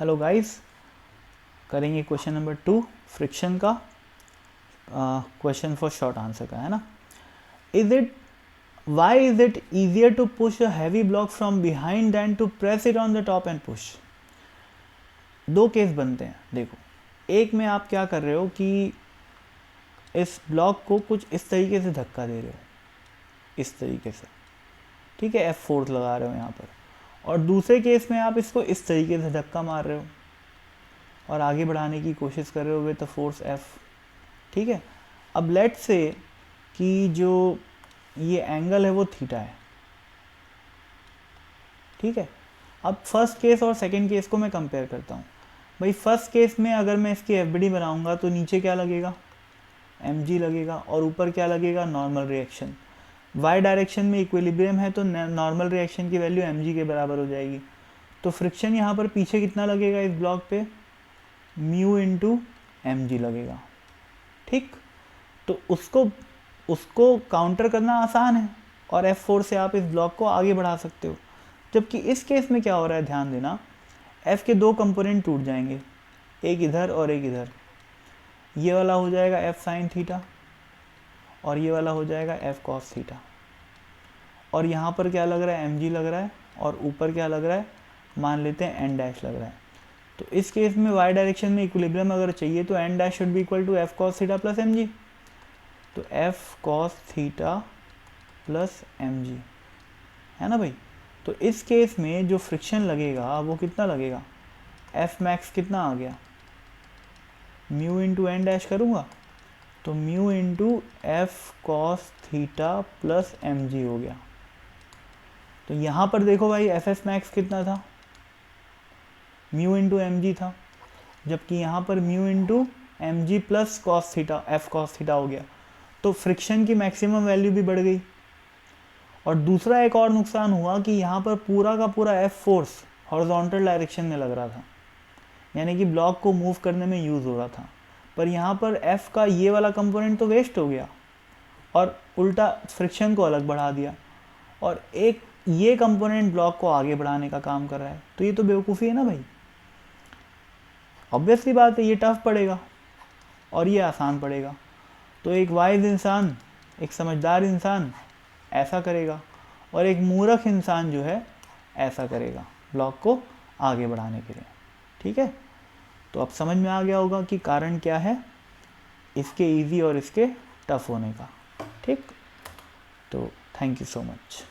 Hello guys, करेंगे question number 2 friction का, question for short answer का, है ना। Why is it easier to push a heavy block from behind than to press it on the top and push. दो case बनते हैं, देखो। एक में आप क्या कर रहे हो कि इस ब्लॉक को कुछ इस तरीके से धक्का दे रहे हो, इस तरीके से, ठीक है, F फोर्स लगा रहे हो यहाँ पर। और दूसरे केस में आप इसको इस तरीके से धक्का मार रहे हो और आगे बढ़ाने की कोशिश कर रहे हो विद फोर्स F, ठीक है। अब लेट से कि जो ये एंगल है वो थीटा है, ठीक है। अब फर्स्ट केस और सेकंड केस को मैं कंपेयर करता हूँ। भाई फर्स्ट केस में अगर मैं इसकी एफबीडी बनाऊंगा तो नीचे क्या लगेगा, mg लगेगा, और ऊपर क्या लगेगा, नॉर्मल रिएक्शन। वाई डायरेक्शन में इक्विलिब्रियम है तो नॉर्मल रिएक्शन की वैल्यू mg के बराबर हो जाएगी। तो फ्रिक्शन यहाँ पर पीछे कितना लगेगा इस ब्लॉक पे, म्यू इंटू mg लगेगा, ठीक। तो उसको काउंटर करना आसान है और F4 से आप इस ब्लॉक को आगे बढ़ा सकते हो। जबकि इस केस में क्या हो रहा है, ध्यान देना, F के दो कंपोनेंट टूट जाएंगे, एक इधर और एक इधर। ये वाला हो जाएगा F साइन थीटा और ये वाला हो जाएगा F कॉस थीटा। और यहाँ पर क्या लग रहा है, mg लग रहा है, और ऊपर क्या लग रहा है, मान लेते हैं n डैश लग रहा है। तो इस केस में y डायरेक्शन में इक्विलिब्रियम अगर चाहिए तो n dash should be equal to F cos theta plus mg। तो F cos theta plus mg, है ना भाई। तो इस केस में जो फ्रिक्शन लगेगा वो कितना लगेगा, F मैक्स कितना आ गया, म्यू इंटू एन डैश करूँगा तो mu into F cos theta plus mg हो गया। तो यहाँ पर देखो भाई F मैक्स कितना था, म्यू इंटू mg था, जबकि यहाँ पर mu into mg plus cos theta, F cos theta हो गया। तो फ्रिक्शन की मैक्सिमम वैल्यू भी बढ़ गई। और दूसरा एक और नुकसान हुआ कि यहाँ पर पूरा का पूरा F फोर्स हॉरिजॉन्टल डायरेक्शन में लग रहा था, यानी कि ब्लॉक को मूव करने में यूज़ हो रहा था। पर यहाँ पर F का ये वाला कंपोनेंट तो वेस्ट हो गया और उल्टा फ्रिक्शन को अलग बढ़ा दिया, और एक ये कंपोनेंट ब्लॉक को आगे बढ़ाने का काम कर रहा है। तो ये तो बेवकूफ़ी है ना भाई। ऑब्वियसली बात है, ये टफ पड़ेगा और ये आसान पड़ेगा। तो एक वाइज इंसान, एक समझदार इंसान ऐसा करेगा और एक मूर्ख इंसान जो है ऐसा करेगा ब्लॉक को आगे बढ़ाने के लिए, ठीक है। तो अब समझ में आ गया होगा कि कारण क्या है इसके इजी और इसके टफ होने का, ठीक। तो थैंक यू सो मच।